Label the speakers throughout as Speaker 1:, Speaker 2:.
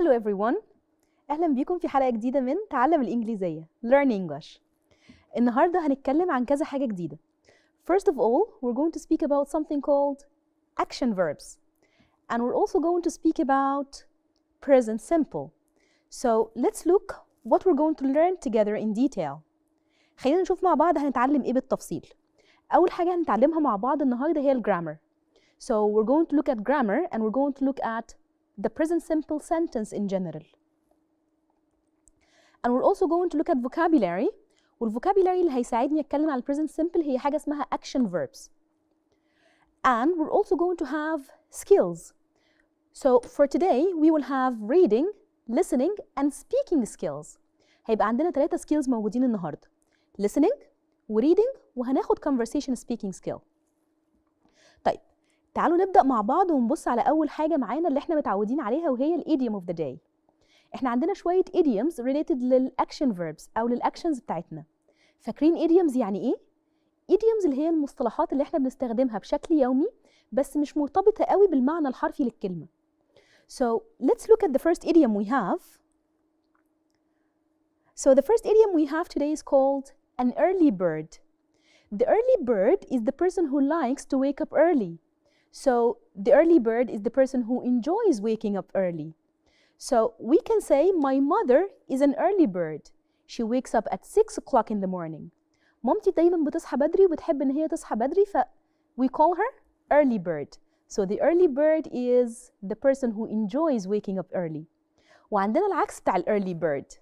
Speaker 1: Hello everyone. أهلا بيكم في حلقة جديدة من تعلم الإنجليزية Learn English. النهاردة هنتكلم عن كذا حاجة جديدة. First of all, we're going to speak about something called action verbs. And we're also going to speak about present simple. So let's look what we're going to learn together in detail. خلينا نشوف مع بعض هنتعلم إيه بالتفصيل. أول حاجة هنتعلمها مع بعض النهاردة هي الجرامر. So we're going to look at grammar and we're going to look at the present simple sentence in general. And we're also going to look at vocabulary. والvocabulary اللي هيساعدني أتكلم على present simple هي حاجة اسمها action verbs. And we're also going to have skills. So for today we will have reading, listening and speaking skills. هيبقى عندنا 3 skills موجودين النهاردة. Listening وreading وهناخد conversation speaking skill. طيب تعالوا نبدأ مع بعض ونبص على أول حاجة معانا اللي احنا متعودين عليها وهي الإيديوم of the day. احنا عندنا شوية idioms related للأكشن verbs أو للأكشنز بتاعتنا. فاكرين idioms يعني إيه؟ idioms اللي هي المصطلحات اللي احنا بنستخدمها بشكل يومي بس مش مرتبطة قوي بالمعنى الحرفي للكلمة. So let's look at the first idiom we have. So the first idiom we have today is called an early bird. The early bird is the person who likes to wake up early. So the early bird is the person who enjoys waking up early. So we can say my mother is an early bird. She wakes up at 6 o'clock in the morning. مامتي دايما بتصحى بدري وبتحب ان هي تصحى بدري ف we call her early bird. So the early bird is the person who enjoys waking up early. وعندنا العكس بتاع early bird.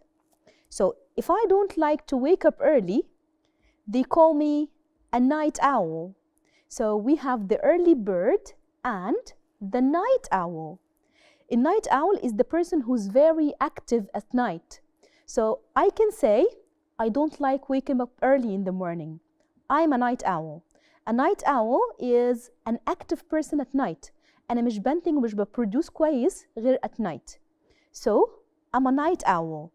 Speaker 1: So if I don't like to wake up early, they call me a night owl. So we have the early bird and the night owl. A night owl is the person who's very active at night. So I can say, I don't like waking up early in the morning. I'm a night owl. A night owl is an active person at night. أنا مش بنتج ومش بproduce كويس غير at night. So I'm a night owl.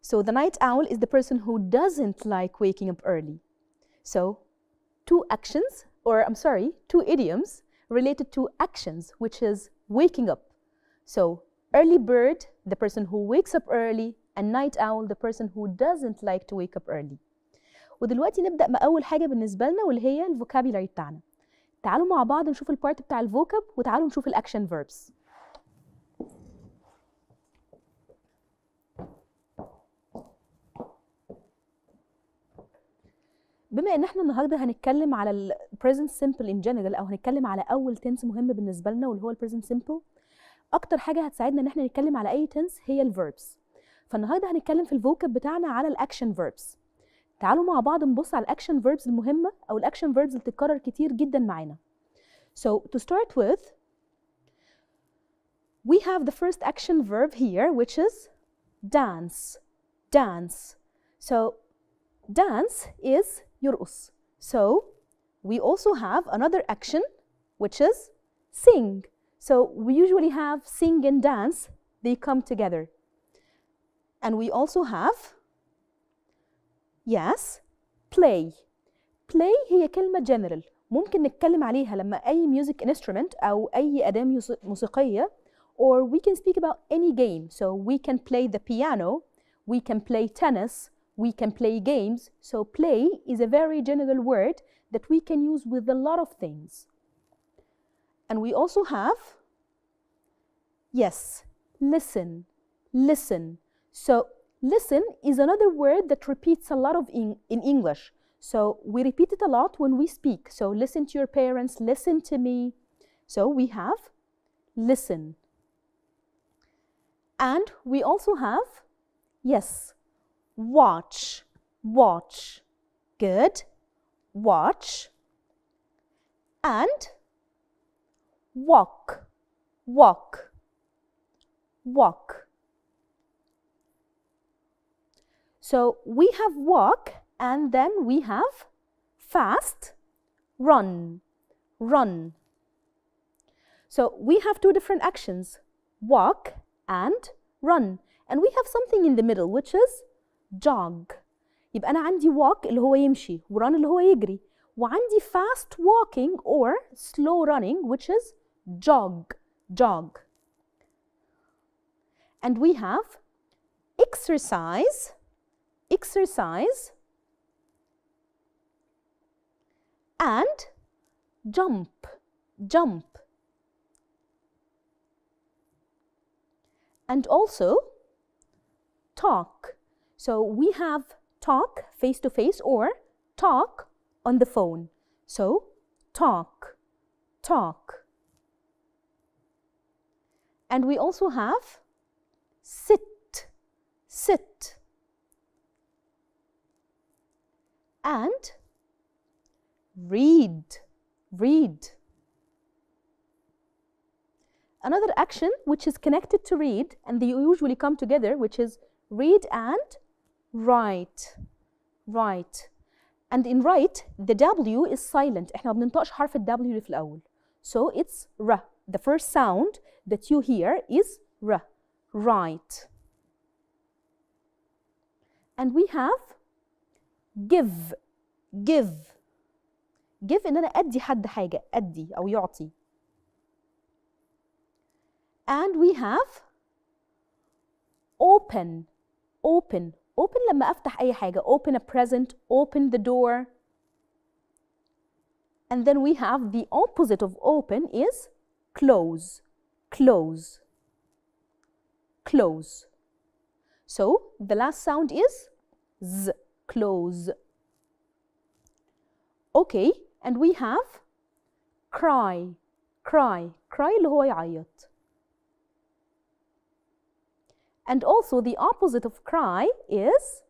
Speaker 1: So the night owl is the person who doesn't like waking up early. So two idioms related to actions, which is waking up. So early bird, the person who wakes up early, and night owl, the person who doesn't like to wake up early. ودلوقتي نبدأ بأول حاجة بالنسبة لنا واللي هي الفوكابيلاري بتاعنا. تعالوا مع بعض نشوف البارت بتاع الفوكاب وتعالوا نشوف الأكشن verbs. بما ان احنا النهارده هنتكلم على ال present simple in general او هنتكلم على اول tense مهم بالنسبه لنا واللي هو ال present simple، اكتر حاجه هتساعدنا ان احنا نتكلم على اي tense هي ال verbs. فالنهارده هنتكلم في الفوكاب بتاعنا على الاكشن verbs. تعالوا مع بعض نبص على الاكشن verbs المهمه او الاكشن verbs اللي بتتكرر كتير جدا معانا. So to start with, we have the first action verb here which is dance. Dance. So dance is يرقص. So we also have another action which is sing. So we usually have sing and dance, they come together. And we also have, yes, play. Play هي كلمة general ممكن نتكلم عليها لما أي music instrument أو أي أداة موسيقية or we can speak about any game. So we can play the piano, we can play tennis, we can play games. So play is a very general word that we can use with a lot of things. And we also have, yes, listen. Listen. So listen is another word that repeats a lot in English. So we repeat it a lot when we speak. So listen to your parents, listen to me. So we have listen. And we also have, yes, watch. Watch. Good. Watch. And walk. Walk. Walk. So we have walk and then we have fast, run. Run. So we have 2 different actions, walk and run. And we have something in the middle which is jog. يبقى أنا عندي walk اللي هو يمشي و run اللي هو يجري وعندي fast walking or slow running which is jog. Jog. And we have exercise, exercise, and jump, jump. And also talk. So we have talk face to face or talk on the phone. So talk, talk. And we also have sit, sit. And read, read. Another action which is connected to read, and they usually come together, which is read and write, write. And in write, the W is silent. احنا ما بننطقش حرف ال W اللي في الأول. So it's R. The first sound that you hear is R. Write. And we have give, give. give إن أنا أدي حد حاجة، أدي أو يعطي. And we have open, open. Open لما أفتح أي حاجة. Open a present, open the door. And then we have the opposite of open is close, close, close. So the last sound is Z, close. Okay, and we have cry, cry. Cry اللي هو يعيط. And also the opposite of cry is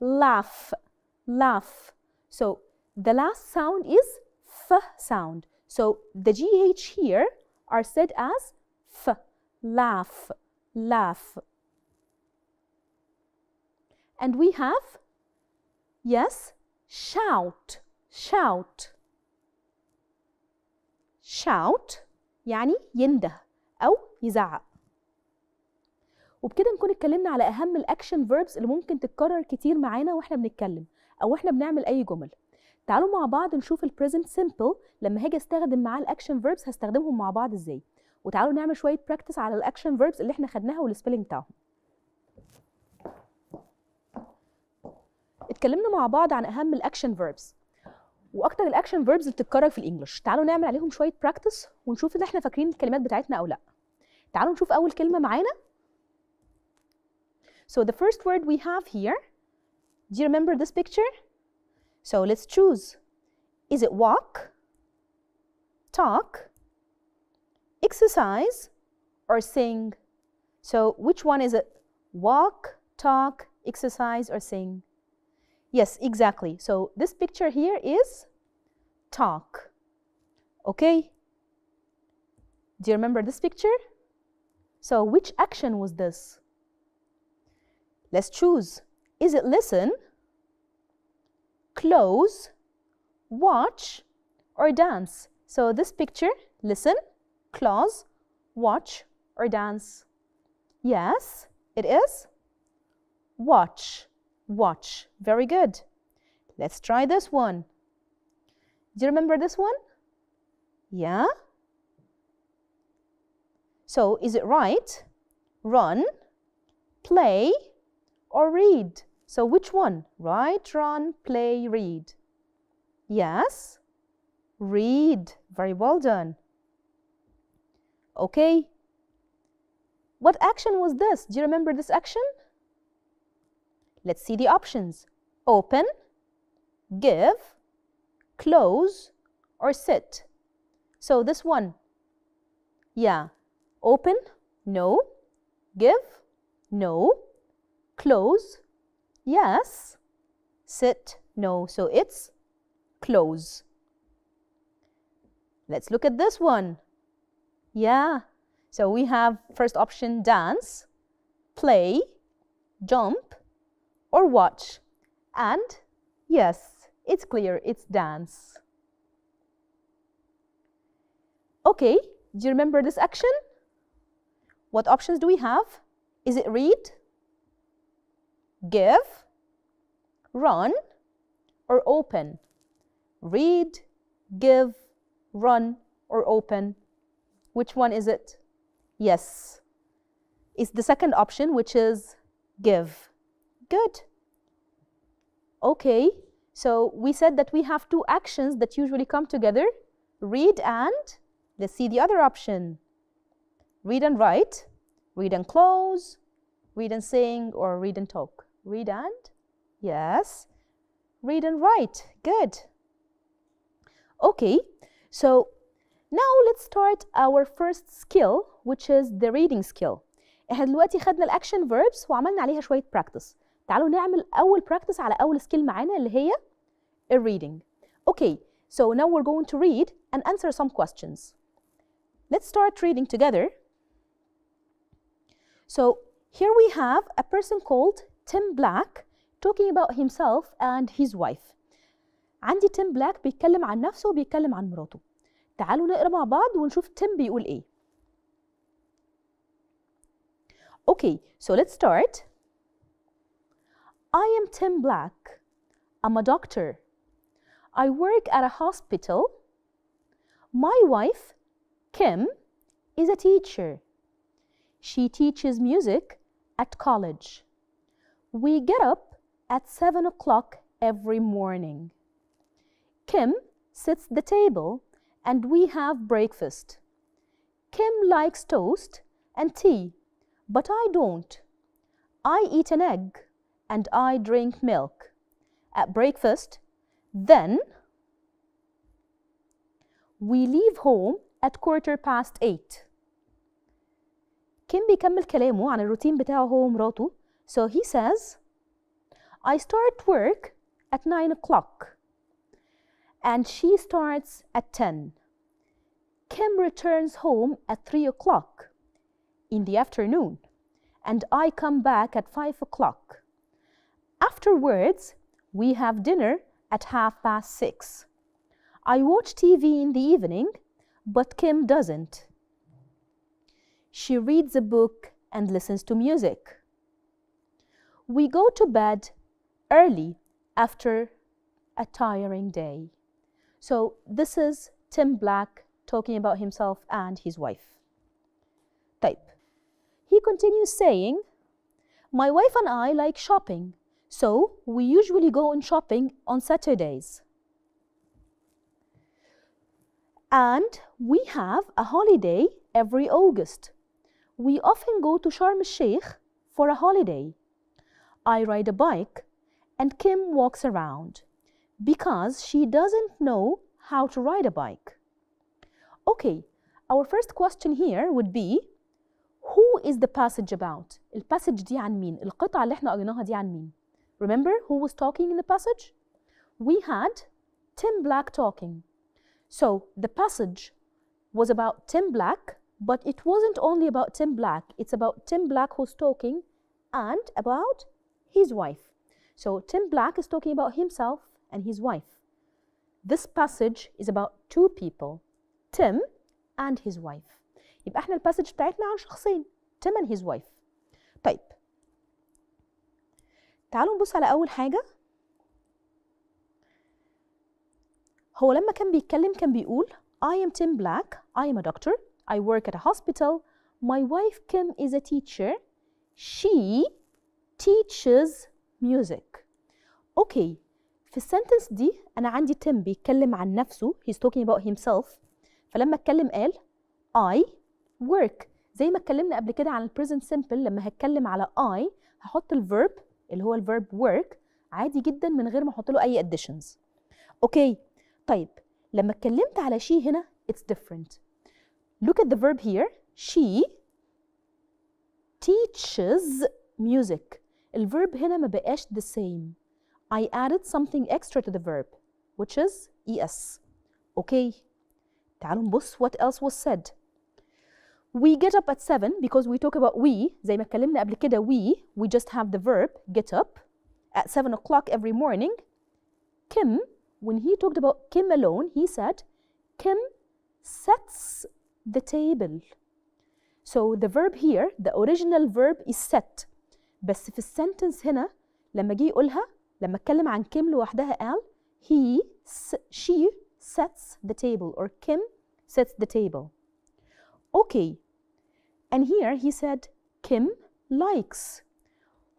Speaker 1: laugh, laugh. So the last sound is F sound. So the GH here are said as F, laugh, laugh. And we have, yes, shout, shout. Shout يعني ينده أو يزعق. وبكده نكون اتكلمنا على أهم الأكشن فيربس اللي ممكن تتكرر كتير معانا واحنا بنتكلم أو احنا بنعمل أي جمل. تعالوا مع بعض نشوف البريزنت سيمبل لما هاجي استخدم معاه الأكشن فيربس هستخدمهم مع بعض ازاي. وتعالوا نعمل شوية براكتس على الأكشن فيربس اللي احنا خدناها والسبيلنج بتاعهم. اتكلمنا مع بعض عن أهم الأكشن فيربس وأكتر الأكشن فيربس اللي بتتكرر في الإنجليش. تعالوا نعمل عليهم شوية براكتس ونشوف إن احنا فاكرين الكلمات بتاعتنا أو لأ. تعالوا نشوف أول كلمة معانا. So the first word we have here, do you remember this picture? So let's choose. Is it walk, talk, exercise, or sing? So which one is it? Walk, talk, exercise, or sing? Yes, exactly. So this picture here is talk. Okay? Do you remember this picture? So which action was this? Let's choose. Is it listen, close, watch, or dance? So this picture, listen, close, watch, or dance? Yes, it is watch, watch. Very good. Let's try this one. Do you remember this one? Yeah? So is it right? Run, play, or read? So which one? Write, run, play, read. Yes, read. Very well done. Okay. What action was this? Do you remember this action? Let's see the options. Open, give, close, or sit. So this one. Yeah. Open, no. Give, no. Close, yes. Sit, no. So it's close. Let's look at this one. Yeah. So we have first option dance, play, jump, or watch. And yes, it's clear, it's dance. Okay, do you remember this action? What options do we have? Is it read, give, run, or open? Read, give, run, or open. Which one is it? Yes, is the second option, which is give. Good. Okay, so we said that we have two actions that usually come together, read and, let's see the other option. Read and write, read and close, read and sing, or read and talk. Read and, yes, read and write. Good. Okay, so now let's start our first skill, which is the reading skill. احنا دلوقتي خدنا الاكشن verbs وعملنا عليها شوية practice. تعالوا نعمل أول practice على أول skill معانا اللي هي reading. Okay, so now we're going to read and answer some questions. Let's start reading together. So here we have a person called Tim Black talking about himself and his wife. عندي Tim Black بيتكلم عن نفسه وبيتكلم عن مراته. تعالوا نقرأ مع بعض ونشوف Tim بيقول إيه. Okay, so let's start. I am Tim Black. I'm a doctor. I work at a hospital. My wife, Kim, is a teacher. She teaches music at college. We get up at 7 o'clock every morning. Kim sets the table and we have breakfast. Kim likes toast and tea, but I don't. I eat an egg and I drink milk at breakfast. Then we leave home at 8:15. كيم بيكمل كلامه عن الروتين بتاعه هو ومراته. So he says, I start work at 9 o'clock and she starts at 10. Kim returns home at 3 o'clock in the afternoon and I come back at 5 o'clock. Afterwards, we have dinner at 6:30. I watch TV in the evening, but Kim doesn't. She reads a book and listens to music. We go to bed early after a tiring day. So this is Tim Black talking about himself and his wife. طيب. He continues saying, my wife and I like shopping. So we usually go on shopping on Saturdays. And we have a holiday every August. We often go to Sharm el-Sheikh for a holiday. I ride a bike and Kim walks around because she doesn't know how to ride a bike. Okay, our first question here would be, who is the passage about? الباسج دي عن مين؟ القطعة اللي احنا قريناها دي عن مين؟ Remember who was talking in the passage? We had Tim Black talking. So the passage was about Tim Black, but it wasn't only about Tim Black. It's about Tim Black who's talking and about his wife. So Tim Black is talking about himself and his wife. This passage is about two people, Tim and his wife. يبقى احنا الباسج بتاعتنا عن شخصين, Tim and his wife. طيب. تعالوا نبص على أول حاجة. هو لما كان بيتكلم كان بيقول I am Tim Black, I am a doctor, I work at a hospital, my wife Kim is a teacher, she teaches music. Okay, في السنتنس دي أنا عندي Tim بيتكلم عن نفسه, he's talking about himself. فلما اتكلم قال I work. زي ما اتكلمنا قبل كده عن present simple, لما هتكلم على I هحط الverb اللي هو الverb work عادي جدا من غير ما احط له اي additions. اوكي طيب لما اتكلمت على she هنا it's different. Look at the verb here. She teaches music. الverb هنا ما بقاش the same. I added something extra to the verb which is es. Okay تعالوا نبص what else was said. We get up at 7 because we talk about we. زي ما اتكلمنا قبل كده we just have the verb get up at 7 o'clock every morning. Kim, when he talked about Kim alone, he said Kim sets the table. So the verb here, the original verb is set. بس في السنتنس هنا لما جه يقولها, لما اتكلم عن Kim لوحدها قال she sets the table or Kim sets the table. Okay. And here he said Kim likes.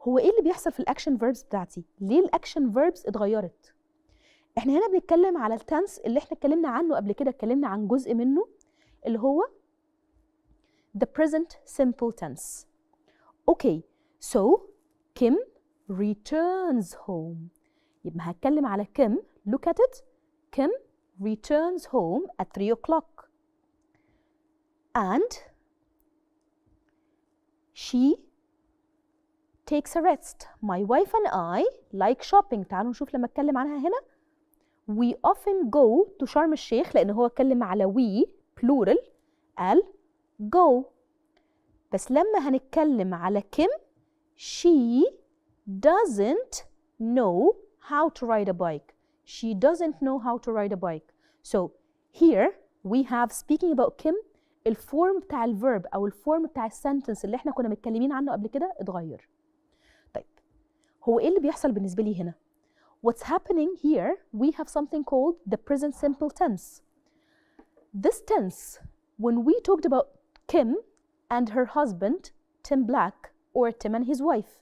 Speaker 1: هو ايه اللي بيحصل في الاكشن فيربس بتاعتي؟ ليه الاكشن فيربس اتغيرت؟ احنا هنا بنتكلم على التنس اللي احنا اتكلمنا عنه قبل كده، اتكلمنا عن جزء منه اللي هو the present simple tense. Okay, so Kim returns home. يبقى هتكلم على Kim. Look at it. Kim returns home at 3 o'clock. And she takes a rest. My wife and I like shopping. تعالوا نشوف لما اتكلم عنها هنا. We often go to شرم الشيخ، لأن هو اتكلم على we plural قال go. بس لما هنتكلم على Kim, she doesn't know how to ride a bike. She doesn't know how to ride a bike. So here we have, speaking about Kim, الفورم بتاع الفيرب أو الفورم بتاع السنتنس اللي احنا كنا متكلمين عنه قبل كده اتغير. طيب هو ايه اللي بيحصل بالنسبة لي هنا؟ What's happening here, we have something called the present simple tense. This tense, when we talked about Kim and her husband, Tim Black, or Tim and his wife,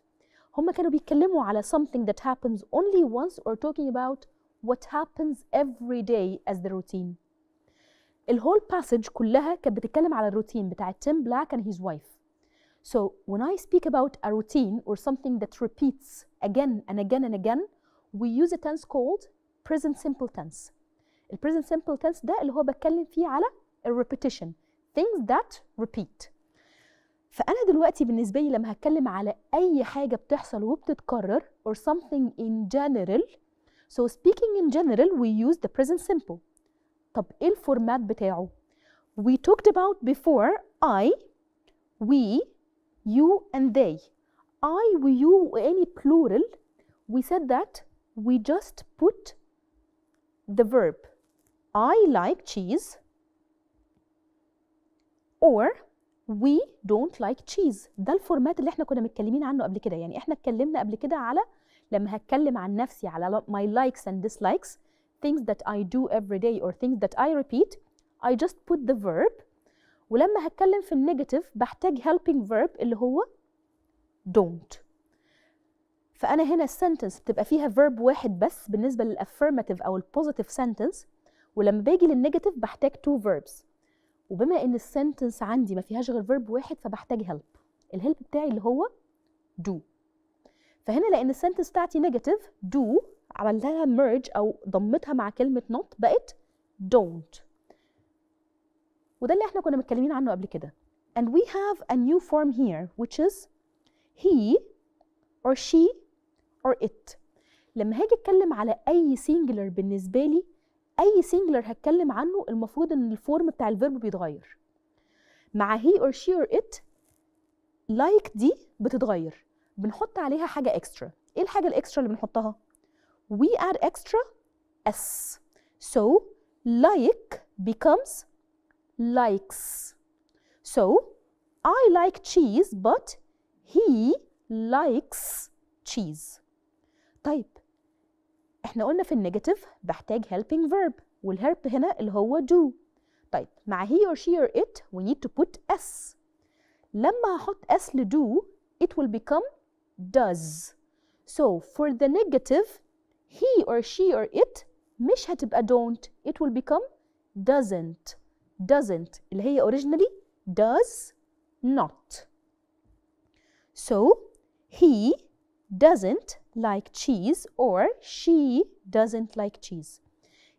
Speaker 1: هما كانوا بيتكلموا على something that happens only once or talking about what happens every day as the routine. الwhole passage كلها كانت بتتكلم على الروتين بتاع Tim Black and his wife. So when I speak about a routine or something that repeats again and again and again, we use a tense called present simple tense. The present simple tense ده اللي هو بتكلم فيه على repetition, things that repeat. فأنا دلوقتي بالنسبة لي لما هتكلم على أي حاجة بتحصل وبتتكرر or something in general, so speaking in general we use the present simple. طب إيه الفورمات بتاعه؟ We talked about before I, we, you and they. I, we, you, any plural, we said that we just put the verb I like cheese or we don't like cheese. ده الفورمات اللي احنا كنا متكلمين عنه قبل كده. يعني احنا اتكلمنا قبل كده على لما هتكلم عن نفسي على my likes and dislikes, things that I do every day or things that I repeat, I just put the verb. ولما هتكلم في النيجاتيف بحتاج helping verb اللي هو don't. فأنا هنا السنتنس بتبقى فيها verb واحد بس بالنسبة للaffirmative أو الpositive sentence، ولما باجي للنيجاتيف بحتاج two verbs. وبما إن السنتنس عندي ما فيهاش غير verb واحد فبحتاج help. الهيلب بتاعي اللي هو do. فهنا لأن السنتنس بتاعتي نيجاتيف do عملتها merge أو ضمتها مع كلمة not بقت don't. وده اللي احنا كنا متكلمين عنه قبل كده. And we have a new form here which is he or she or it. لما هاجي اتكلم على اي singular بالنسبه لي، اي singular هتكلم عنه المفروض ان الفورم بتاع الفيرب بيتغير. مع he or she or it like دي بتتغير، بنحط عليها حاجه اكسترا. ايه الحاجه الاكسترا اللي بنحطها؟ we add extra s. So like becomes likes. So I like cheese but he likes cheese. طيب احنا قلنا في النيجاتيف بحتاج helping verb والهرب هنا اللي هو do. طيب مع he or she or it we need to put s. لما هحط s ل do it will become does. So for the negative he or she or it مش هتبقى don't, it will become doesn't. Doesn't اللي هي originally does not. So he doesn't like cheese or she doesn't like cheese.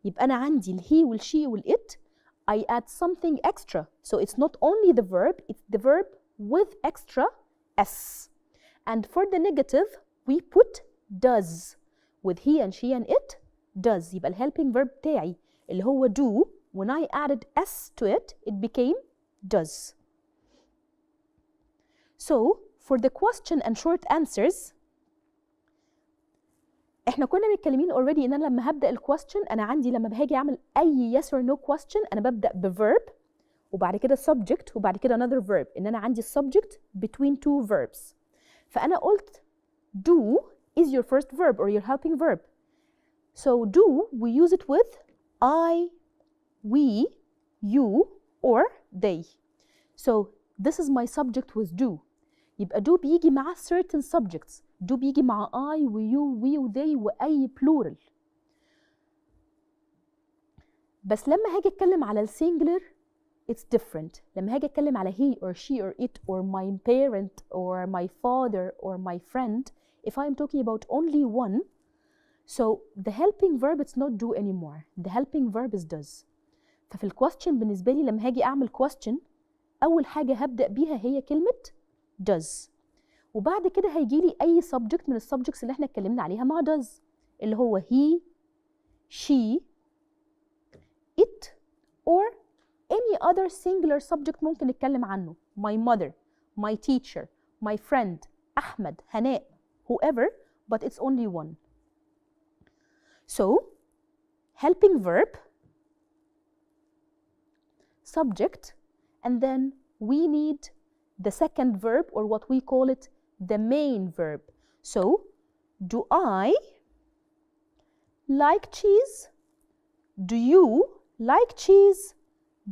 Speaker 1: يبقى أنا عندي ال he وال she وال it I add something extra. So it's not only the verb, it's the verb with extra s. And for the negative we put does. With he and she and it does. يبقى ال helping verb بتاعي اللي هو do when I added s to it, it became does. So for the question and short answers احنا كنا متكلمين already ان انا لما هبدا الكويستشن انا عندي لما باجي اعمل اي yes or no question انا ببدا بverb وبعد كده subject وبعد كده another verb. ان انا عندي subject between two verbs. فانا قلت do is your first verb or your helping verb. So do we use it with I, we, you or they. So this is my subject with do. يبقى do بيجي مع certain subjects. do بيجي مع I و you we و they وأي plural. بس لما هاجي أتكلم على السنجلر it's different. لما هاجي أتكلم على he or she or it or my parent or my father or my friend, if I'm talking about only one, so the helping verb it's not do anymore. The helping verb is does. ففي الكويستشن بالنسبة لي لما هاجي أعمل question أول حاجة هبدأ بيها هي كلمة does، وبعد كده هيجي لي أي subject من السبجكتس اللي احنا اتكلمنا عليها مع does، اللي هو he she it or any other singular subject ممكن نتكلم عنه. my mother, my teacher, my friend, أحمد، هناء، whoever, but it's only one. So helping verb, subject, and then we need the second verb or what we call it the main verb. So do I like cheese? Do you like cheese?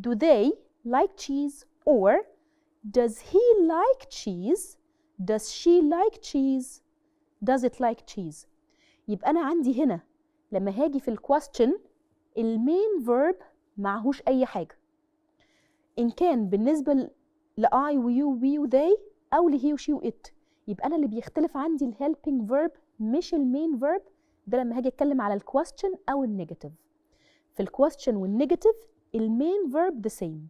Speaker 1: Do they like cheese? Or does he like cheese? Does she like cheese? Does it like cheese? يبقى أنا عندي هنا لما هاجي في الكويستشن المين فيرب معهوش أي حاجة، إن كان بالنسبة ل I و you و we و they أو ل he و she و it. يبقى أنا اللي بيختلف عندي الهيلبينج فيرب مش المين فيرب. ده لما هاجي أتكلم على الكويستشن أو النيجاتيف. في الكويستشن والنيجاتيف المين فيرب the same.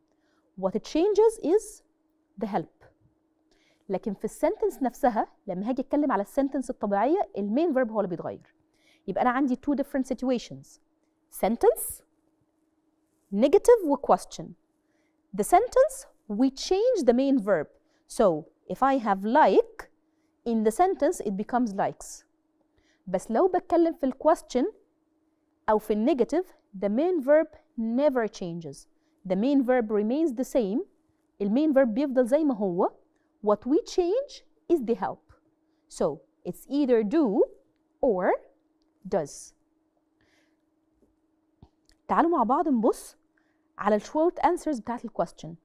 Speaker 1: What it changes is the help. لكن في السنتنس نفسها لما هاجي أتكلم على السنتنس الطبيعية المين فيرب هو اللي بيتغير. يبقى أنا عندي two different situations: sentence, negative و question. The sentence we change the main verb. So if I have like in the sentence it becomes likes. بس لو بتكلم في الquestion أو في النيجاتيف the main verb never changes. The main verb remains the same. المين verb بيفضل زي ما هو. What we change is the help. So it's either do or does. تعالوا مع بعض نبص على الشورت answers بتاعت الكويستشن.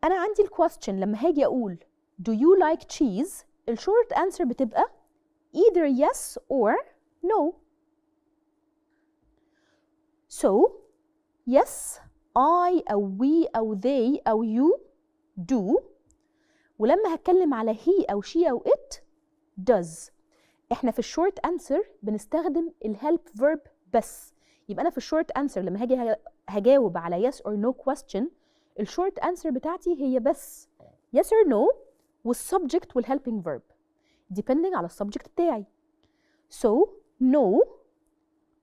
Speaker 1: أنا عندي الكويستشن لما هاجي أقول do you like cheese الشورت answer بتبقى either yes or no. So yes I أو we أو they أو you do، ولما هتكلم على he أو she أو it does. احنا في الشورت answer بنستخدم الهيلب verb بس. يبقى أنا في الشورت answer لما هاجي هجاوب على yes or no question الشورت answer بتاعتي هي بس yes or no والsubject والhelping verb depending على السبجكت بتاعي. So no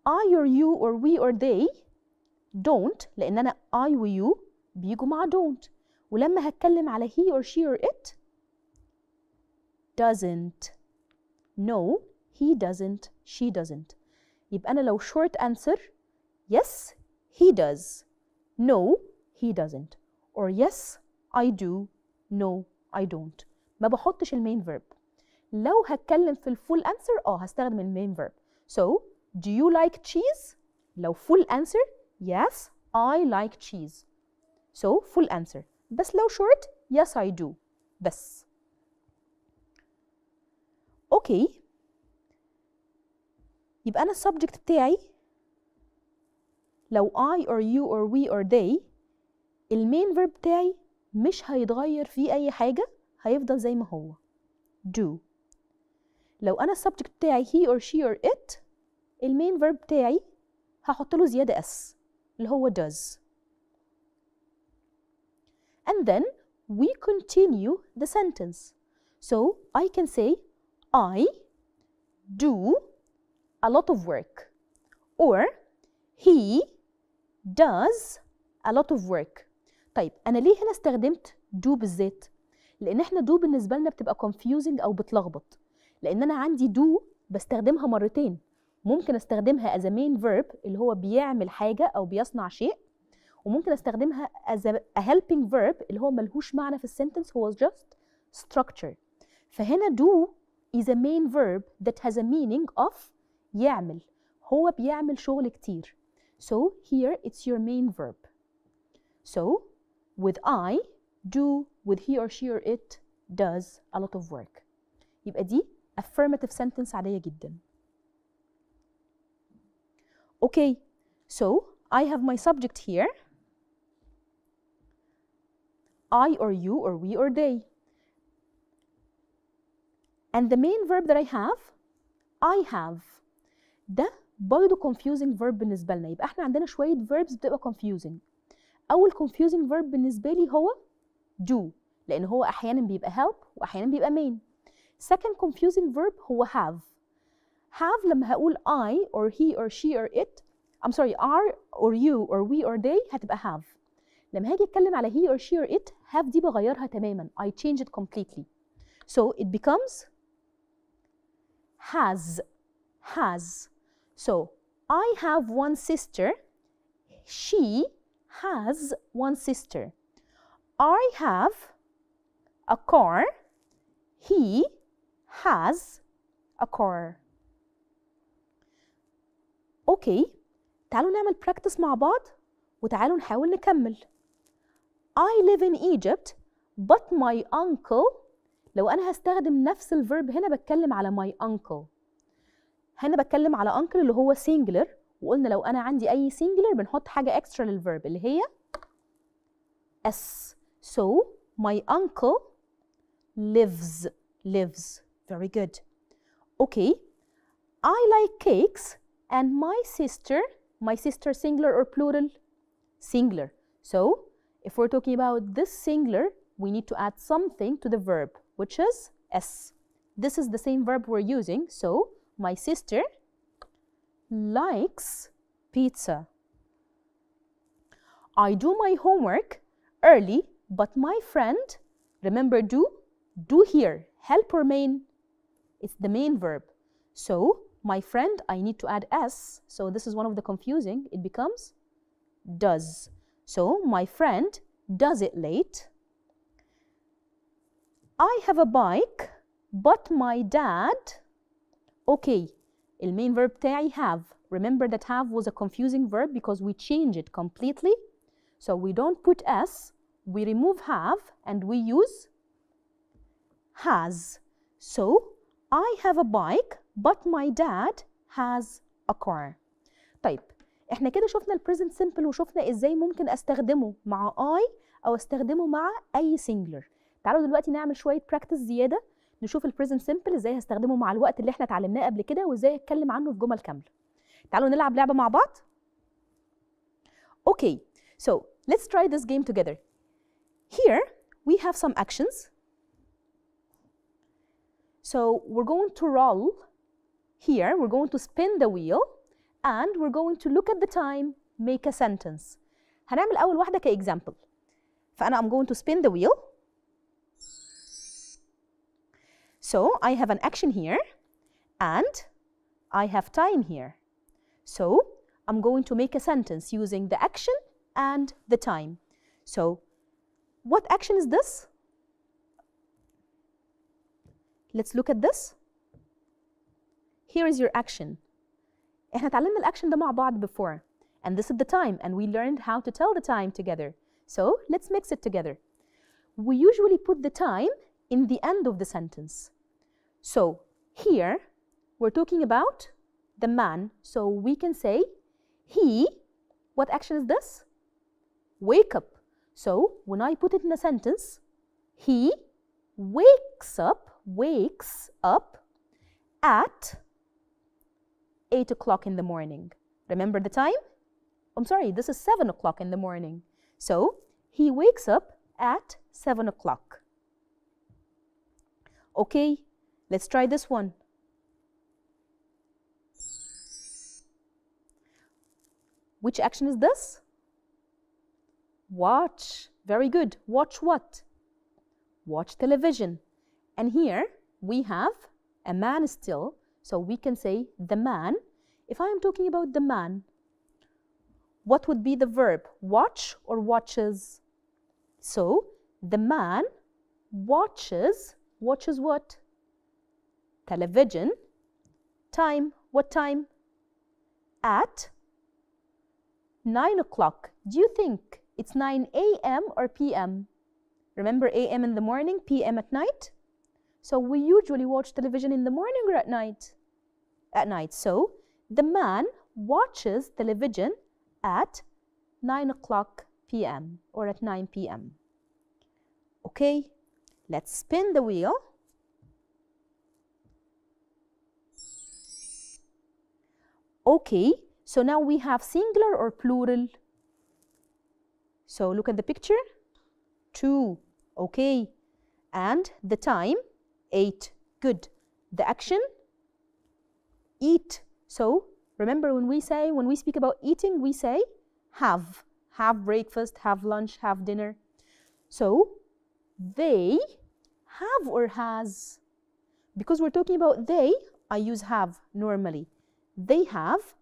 Speaker 1: I or you or we or they don't، لأن أنا I و you بيجوا مع don't. ولما هتكلم على he or she or it doesn't. No he doesn't she doesn't. يبقى أنا لو short answer yes he does no he doesn't or yes I do no I don't. ما بحطش المين verb. لو هتكلم في الفول answer هستخدم المين verb. So do you like cheese؟ لو full answer yes I like cheese. So full answer. بس لو short yes I do بس. اوكي يبقى أنا السبجكت بتاعي لو I or you or we or they المين verb بتاعي مش هيتغير فيه أي حاجة، هيفضل زي ما هو do. لو أنا السبجكت بتاعي he or she or it المين verb بتاعي هحط له زيادة s اللي هو does. And then we continue the sentence. So I can say I do a lot of work or he does a lot of work. طيب أنا ليه هنا استخدمت do بالذات؟ لأن احنا do بالنسبة لنا بتبقى confusing أو بتلخبط، لأن أنا عندي do بستخدمها مرتين. ممكن استخدمها as a main verb اللي هو بيعمل حاجة أو بيصنع شيء، وممكن استخدمها as a helping verb اللي هو ملهوش معنى في السنتنس، هو just structure. فهنا do is a main verb that has a meaning of يعمل، هو بيعمل شغل كتير. So here it's your main verb. So with I do with he or she or it does a lot of work. يبقى دي affirmative sentence عادية جدا. Okay, so I have my subject here. I or you or we or they. And the main verb that I have, I have. ده برضه confusing verb بالنسبة لنا. يبقى احنا عندنا شوية verbs بتبقى confusing. أول confusing verb بالنسبة لي هو do، لأن هو أحيانا بيبقى help وأحيانا بيبقى main. Second confusing verb هو have. Have لما هقول I or he or she or it، I'm sorry, are or you or we or they هتبقى have. لما هاجي أتكلم على he or she or it، have دي بغيرها تماما. I change it completely. So it becomes has. Has. So I have one sister. She has one sister. I have a car. He has a car. Okay, تعالوا نعمل practice مع بعض وتعالوا نحاول نكمل. I live in Egypt but my uncle. لو أنا هستخدم نفس الverb هنا بتكلم على my uncle. هنا بتكلم على uncle اللي هو singular، وقلنا لو أنا عندي أي singular بنحط حاجة extra للverb اللي هي s. So my uncle lives. Lives. Very good. Okay. I like cakes and my sister singular or plural? Singular. So if we're talking about this singular, we need to add something to the verb, which is s. This is the same verb we're using. So my sister likes pizza. I do my homework early, but my friend, remember do here, help or main? It's the main verb. So my friend, I need to add s. So this is one of the confusing. It becomes does. So my friend does it late. I have a bike, but my dad. Okay, the main verb بتاعي have. Remember that have was a confusing verb because we change it completely. So we don't put s, we remove have and we use has. So I have a bike but my dad has a car. طيب احنا كده شفنا ال present simple وشفنا ازاي ممكن استخدمه مع I او استخدمه مع اي singular. تعالوا دلوقتي نعمل شوية practice زيادة نشوف ال present simple ازاي هستخدمه مع الوقت اللي احنا اتعلمناه قبل كده وازاي اتكلم عنه في جمل كاملة. تعالوا نلعب لعبة مع بعض. Okay, so let's try this game together. Here we have some actions. So we're going to roll. Here we're going to spin the wheel and we're going to look at the time, make a sentence. هنعمل أول واحدة كexample. فأنا I'm going to spin the wheel. So I have an action here and I have time here. So I'm going to make a sentence using the action and the time. So what action is this? Let's look at this. Here is your action. احنا اتعلمنا الأكشن ده مع بعض before. And this is the time and we learned how to tell the time together. So let's mix it together. We usually put the time in the end of the sentence. So here we're talking about the man. So we can say he, what action is this? Wake up. So when I put it in a sentence, he wakes up at 8 o'clock in the morning. Remember the time? I'm sorry, this is 7 o'clock in the morning. So he wakes up at 7 o'clock. Okay, let's try this one. Which action is this? Watch. Very good. Watch what? Watch television. And here we have a man still, so we can say the man. If I am talking about the man, what would be the verb? Watch or watches? So the man watches. Watches what? Television. Time. What time? At 9 o'clock. Do you think it's 9 a.m. or p.m.? Remember AM in the morning, PM at night? So we usually watch television in the morning or at night? At night. So the man watches television at 9 o'clock PM or at 9 PM. Okay, let's spin the wheel. Okay, so now we have singular or plural. So look at the picture. 2. Okay. And the time, 8. Good. The action, eat. So remember when we speak about eating, we say have. Have breakfast, have lunch, have dinner. So they have or has. Because we're talking about they, I use have normally. They have,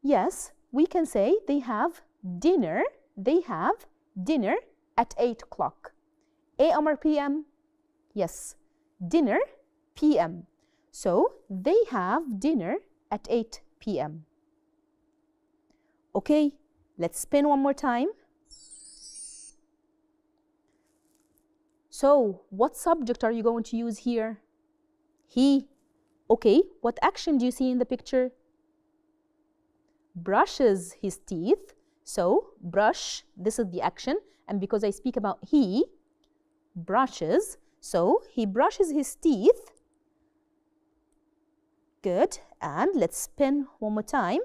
Speaker 1: yes, we can say they have dinner. They have dinner at 8 o'clock. AM or PM? Yes, dinner, PM. So they have dinner at 8 PM. Okay, let's spin one more time. So what subject are you going to use here? He. Okay, what action do you see in the picture? Brushes his teeth. So brush, this is the action, and because I speak about he, brushes, so he brushes his teeth. Good, and let's spin one more time.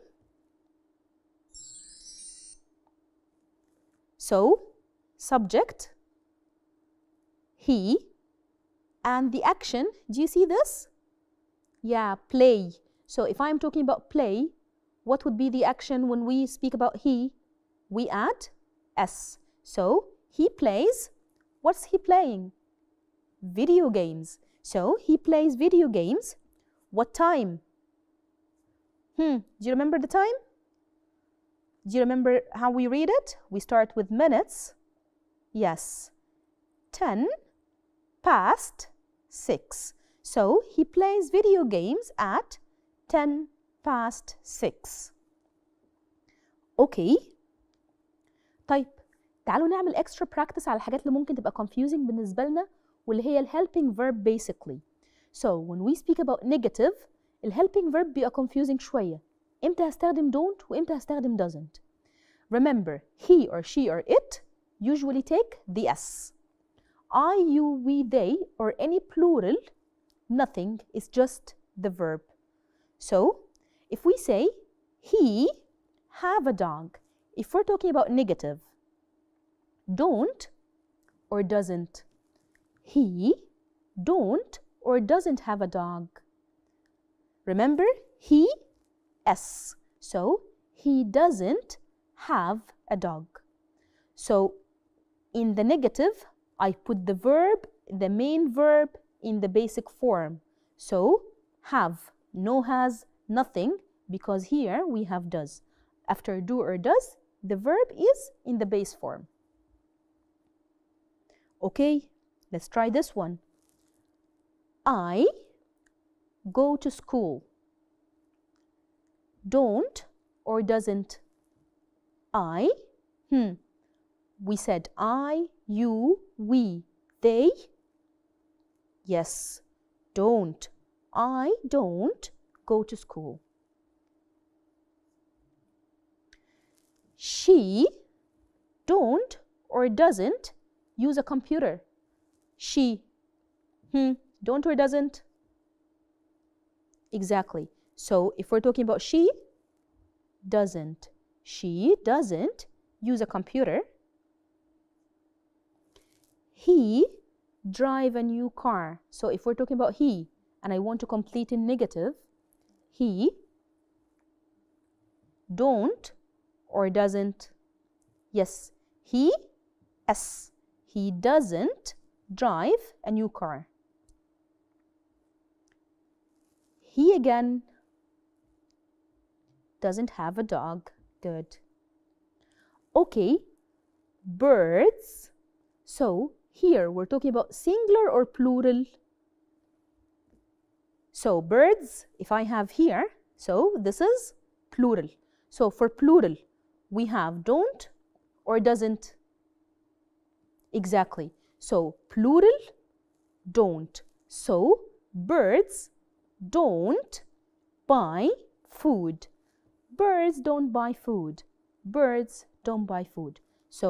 Speaker 1: So subject, he, and the action, do you see this? Yeah, play. So if I'm talking about play, what would be the action when we speak about he? We add S. So he plays, what's he playing? Video games. So he plays video games. What time? Do you remember the time? Do you remember how we read it? We start with minutes. Yes. 10 past 6. So he plays video games at 10 past 6. Okay. طيب تعالوا نعمل extra practice على الحاجات اللي ممكن تبقى confusing بالنسبة لنا واللي هي ال helping verb basically. So when we speak about negative, ال helping verb بيبقى confusing شوية. إمتى هستخدم don't وإمتى هستخدم doesn't. Remember, he or she or it usually take the S. I, you, we, they, or any plural, nothing is just the verb. So if we say he have a dog, if we're talking about negative, don't or doesn't. He don't or doesn't have a dog. Remember, he, S. So he doesn't have a dog. So in the negative, I put the verb, the main verb, in the basic form. So have, no has, nothing, because here we have does. After do or does, the verb is in the base form. Okay, let's try this one. I go to school. Don't or doesn't. I, we said I, you, we, they. Yes, don't. I don't go to school. She don't or doesn't use a computer. She, don't or doesn't? Exactly. So if we're talking about she doesn't use a computer. He drive a new car. So if we're talking about he and I want to complete in negative, he don't or doesn't. Yes, he, S. He doesn't drive a new car. He again doesn't have a dog. Good. Okay, birds. So here we're talking about singular or plural. So birds, if I have here, so this is plural. So for plural, we have don't or doesn't. Exactly. So plural, don't. So birds don't buy food. Birds don't buy food. Birds don't buy food. So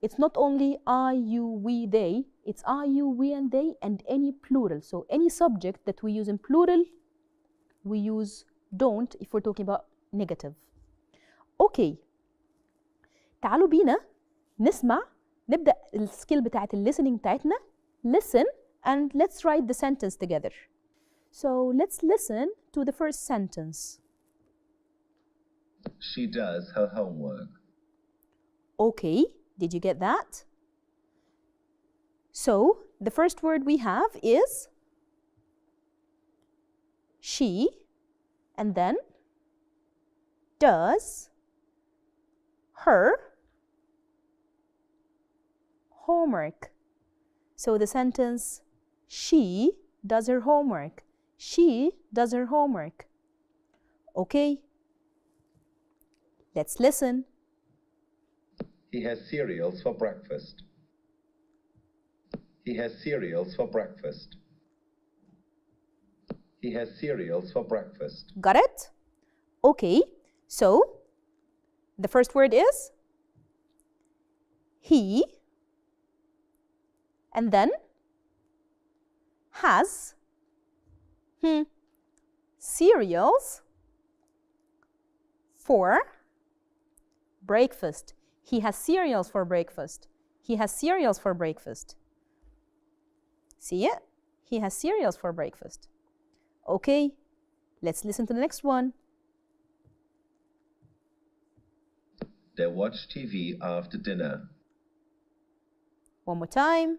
Speaker 1: it's not only I, you, we, they. It's I, you, we, and they, and any plural. So any subject that we use in plural, we use don't if we're talking about negative. Okay. تعالوا بينا نبدأ السكيل بتاعت listening بتاعتنا. Listen and let's write the sentence together. So let's listen to the first sentence.
Speaker 2: She does her homework.
Speaker 1: Okay, did you get that? So the first word we have is she, and then does her homework. So the sentence, she does her homework. She does her homework. Okay, let's listen.
Speaker 2: He has cereals for breakfast. He has cereals for breakfast. He has cereals for breakfast.
Speaker 1: Got it? Okay, so the first word is he, and then has cereals for breakfast. He has cereals for breakfast. He has cereals for breakfast. See it? He has cereals for breakfast. Okay, let's listen to the next one.
Speaker 2: They watch TV after dinner.
Speaker 1: One more time.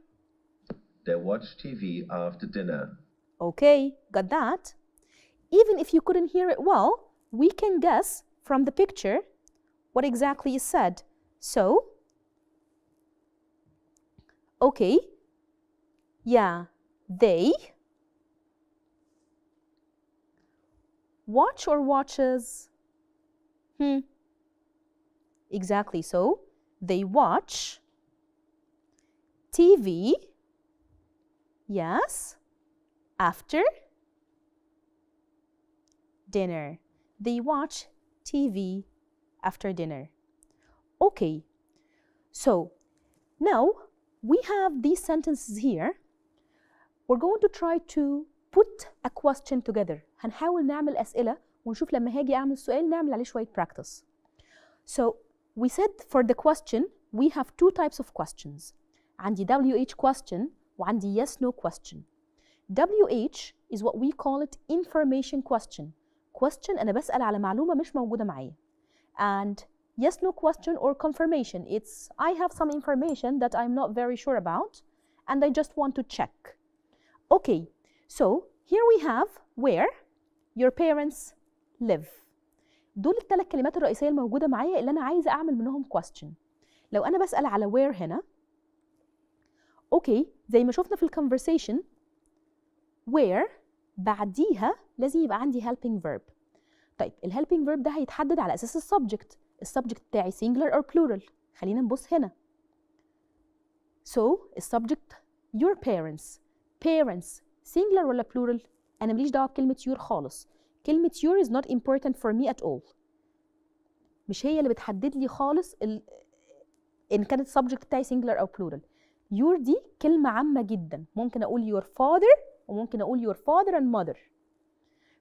Speaker 2: They watch TV after dinner.
Speaker 1: Okay, got that? Even if you couldn't hear it well, we can guess from the picture what exactly is said. So, okay, yeah, they watch or watches? Exactly, so they watch TV, yes, after dinner. They watch TV after dinner. Okay, so now we have these sentences here. We're going to try to put a question together. هنحاول نعمل أسئلة ونشوف لما هاجي أعمل سؤال نعمل عليه شوية practice. So we said for the question we have two types of questions. عندي WH question وعندي yes no question. WH is what we call it information question. Question أنا بسأل على معلومة مش موجودة معايا. And yes no question or confirmation, it's I have some information that I'm not very sure about and I just want to check. Okay, so here we have where your parents live. دول الثلاث كلمات الرئيسية الموجودة معايا اللي أنا عايزة أعمل منهم question. لو أنا بسأل على where هنا، أوكي زي ما شفنا في الconversation where بعديها لازم يبقى عندي helping verb. طيب الhelping verb ده هيتحدد على أساس السبجكت. السبجكت بتاعي singular or plural. خلينا نبص هنا. So السبجكت your parents. Parents singular ولا plural؟ أنا ماليش دعوة بكلمة your خالص. كلمة your is not important for me at all. مش هي اللي بتحدد لي خالص إن كانت subject بتاعي singular أو plural. your دي كلمة عامة جدا. ممكن أقول your father وممكن أقول your father and mother.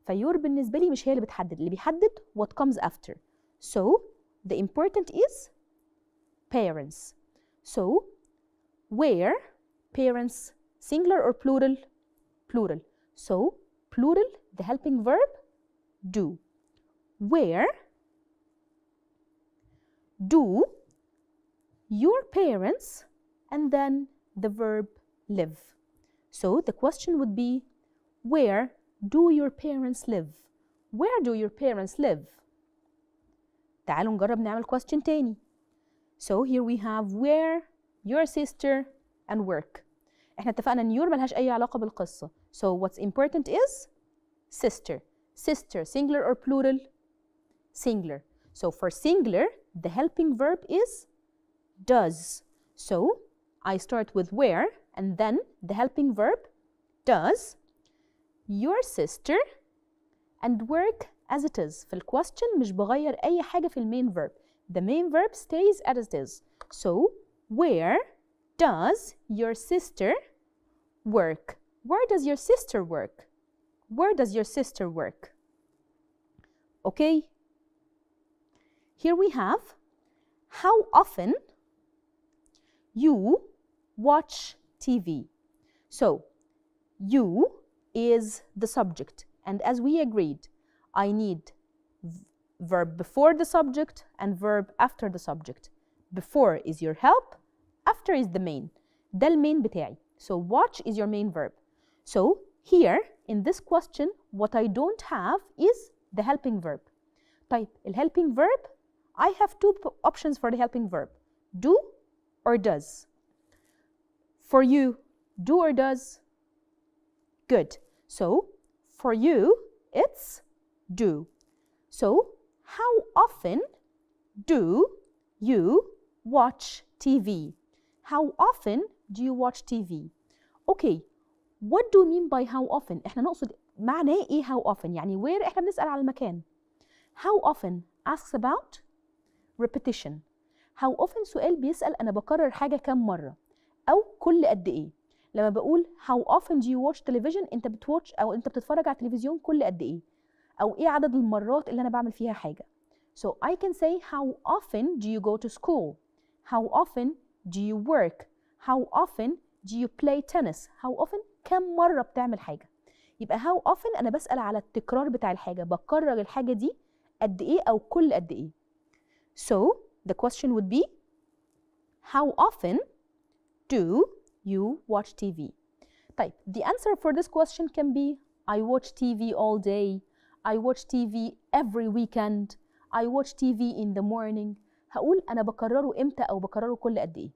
Speaker 1: فيور بالنسبة لي مش هي اللي بتحدد. اللي بيحدد what comes after. So the important is parents. So where parents singular or plural? Plural. So plural the helping verb do. Where do your parents and then the verb live. So the question would be where do your parents live? Where do your parents live? تعالوا نجرب نعمل question تاني. So here we have where, your sister and work. احنا اتفقنا ان your ملهاش اي علاقة بالقصة. So what's important is sister. Sister singular or plural? Singular. So for singular the helping verb is does. So I start with where and then the helping verb does your sister and work as it is. في الquestion مش بغير أي حاجة في المين verb. The main verb stays as it is. So where does your sister work? Where does your sister work? Where does your sister work? Okay. Here we have how often you watch TV. So you is the subject, and as we agreed, I need verb before the subject and verb after the subject. Before is your help, after is the main. ده المين بتاعي. So watch is your main verb. So here in this question, what I don't have is the helping verb. طيب الhelping verb, I have two options for the helping verb. Do or does. For you, do or does? Good. So for you, it's do. So how often do you watch TV? How often do you watch TV? Okay, what do you mean by how often? احنا نقصد معناه ايه how often؟ يعني where احنا بنسأل على المكان. How often asks about repetition. How often سؤال بيسأل أنا بكرر حاجة كم مرة أو كل قد إيه. لما بقول how often do you watch television أنت بتواتش أو أنت بتتفرج على التلفزيون كل قد إيه أو إيه عدد المرات اللي أنا بعمل فيها حاجة. So I can say how often do you go to school? How often do you work? How often do you play tennis? How often كم مرة بتعمل حاجة. يبقى how often أنا بسأل على التكرار بتاع الحاجة، بكرر الحاجة دي قد إيه أو كل قد إيه. So the question would be how often do you watch TV? طيب the answer for this question can be I watch TV all day. I watch TV every weekend. I watch TV in the morning. هقول أنا بكرره إمتى أو بكرره كل قد إيه.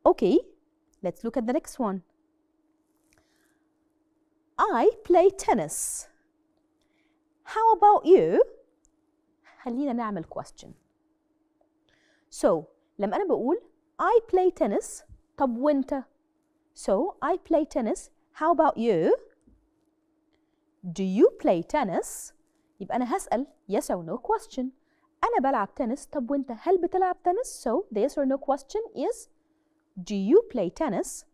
Speaker 1: Okay, let's look at the next one. I play tennis. How about you? خلينا نعمل question. So لما أنا بقول I play tennis طب وأنت؟ So I play tennis. How about you? Do you play tennis? يبقى أنا هسأل yes or no question. أنا بلعب تنس طب وأنت هل بتلعب تنس؟ So the yes or no question is do you play tennis?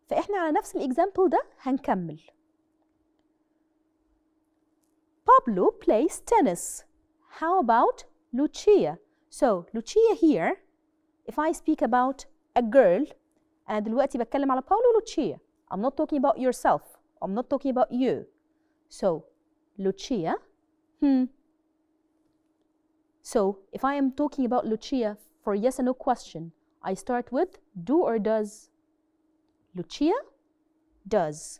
Speaker 1: فإحنا على نفس الإكزامبل ده هنكمل. Pablo plays tennis. How about Lucia? So Lucia here, if I speak about a girl, أنا دلوقتي بتكلم على Paulo Lucia. I'm not talking about yourself. I'm not talking about you. So Lucia. So if I am talking about Lucia for yes and no question, I start with do or does. Lucia does.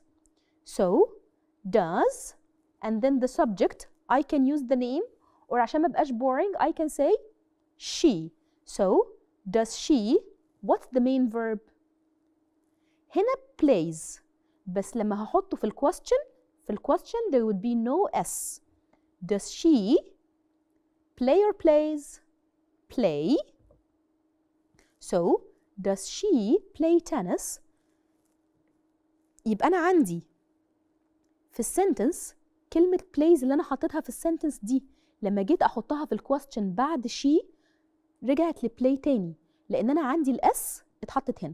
Speaker 1: So does and then the subject I can use the name or عشان ما بقاش boring I can say she. So does she, what's the main verb? هنا plays بس لما هحطه في الquestion there would be no s. Does she play or plays? Play. So does she play tennis? يبقى أنا عندي في السنتنس كلمة plays اللي أنا حطيتها في السنتنس دي لما جيت أحطها في الquestion بعد she رجعت لبلاي تاني لأن أنا عندي الS اتحطت هنا.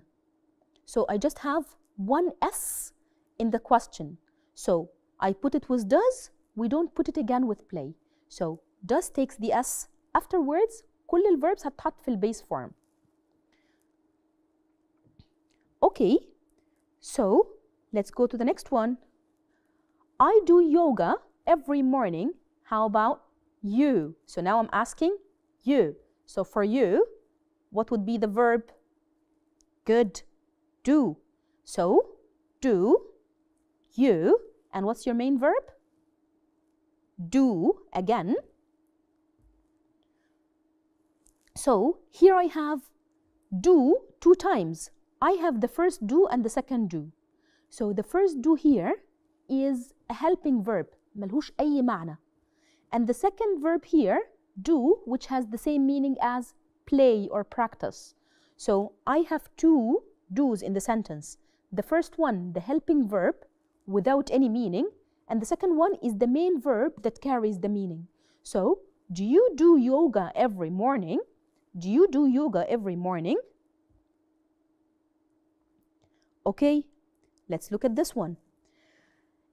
Speaker 1: So I just have one S in the question. So I put it with does, we don't put it again with play. So does takes the S. Afterwards كل الverbs هتحط في البase form. Okay, so let's go to the next one. I do yoga every morning. How about you? So now I'm asking you. So for you, what would be the verb? Good. Do. So do you. And what's your main verb? Do again. So here I have do two times. I have the first do and the second do. So the first do here is a helping verb. ملهوش أي معنى. And the second verb here, do, which has the same meaning as play or practice. So I have two do's in the sentence. The first one, the helping verb without any meaning, and the second one is the main verb that carries the meaning. So, do you do yoga every morning? Do you do yoga every morning? Okay, let's look at this one.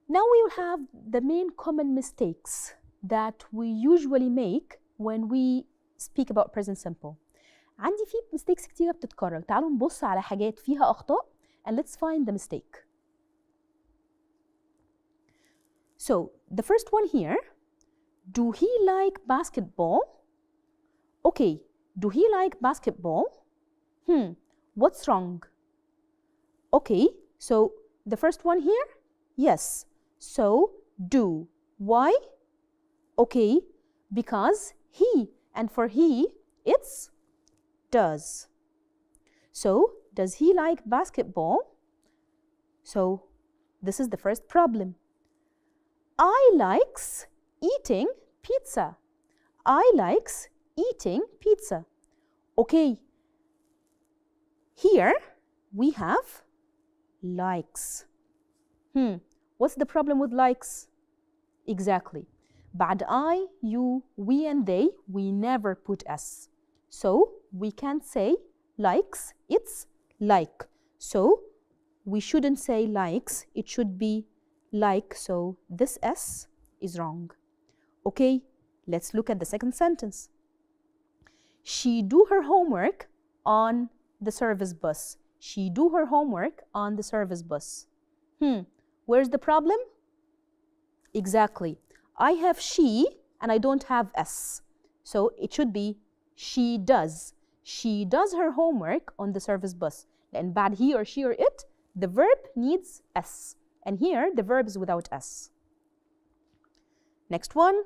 Speaker 1: Now we will have the main common mistakes that we usually make when we speak about present simple. عندي في mistakes كتيرة بتتكرر. تعالوا نبص على حاجات فيها أخطاء and let's find the mistake. So, the first one here, do he like basketball? Okay, do he like basketball? What's wrong? Okay, so the first one here, yes. So, do. Why? Okay, because he, and for he, it's does. So, does he like basketball? So, this is the first problem. I likes eating pizza. I likes eating pizza. Okay, here we have likes. What's the problem with likes? Exactly. بعد I, you, we and they, we never put S. So we can't say likes, it's like. So we shouldn't say likes, it should be like, so this S is wrong. Okay, let's look at the second sentence. She do her homework on the service bus. She do her homework on the service bus. Where's the problem? Exactly. I have she and I don't have S. So it should be she does. She does her homework on the service bus. And بعد he or she or it, the verb needs S. And here the verb is without S. Next one.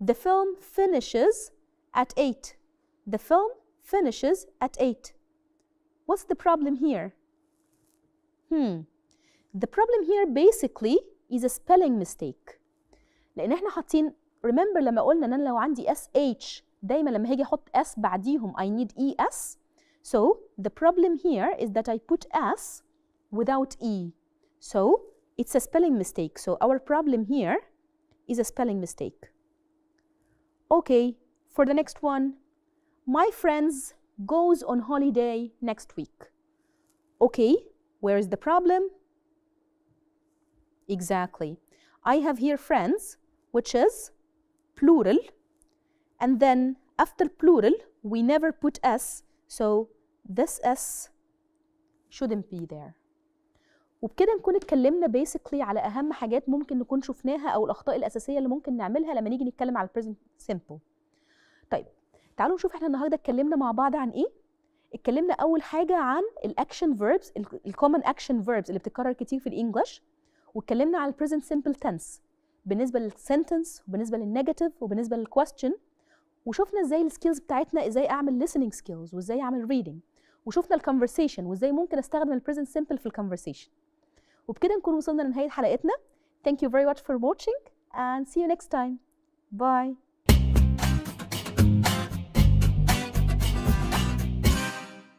Speaker 1: The film finishes at 8. The film finishes at 8. What's the problem here? The problem here basically is a spelling mistake. لأن احنا حاطين remember لما قلنا ان انا لو عندي SH دايما لما هاجي احط S بعديهم I need ES. So the problem here is that I put S without E. So it's a spelling mistake. So our problem here is a spelling mistake. Okay, for the next one. My friends goes on holiday next week. Okay, where is the problem? Exactly. I have here friends, which is plural. And then after plural, we never put S. So this S shouldn't be there. وبكده نكون اتكلمنا basically على أهم حاجات ممكن نكون شفناها أو الأخطاء الأساسية اللي ممكن نعملها لما نيجي نتكلم على present simple. طيب تعالوا نشوف احنا النهارده اتكلمنا مع بعض عن ايه. اتكلمنا اول حاجه عن الاكشن فيربس، الكومن اكشن فيربس اللي بتتكرر كتير في الانجليش، واتكلمنا على البريزنت سمبل تنس بالنسبه للسنتنس وبالنسبه للنيجاتيف وبالنسبه للكويستشن، وشفنا ازاي السكيلز بتاعتنا، ازاي اعمل listening skills وازاي اعمل reading، وشفنا الكونفرسيشن وازاي ممكن استخدم البريزنت سمبل في الكونفرسيشن. وبكده نكون وصلنا لنهايه حلقتنا. Thank you very much for watching and see you next time. Bye.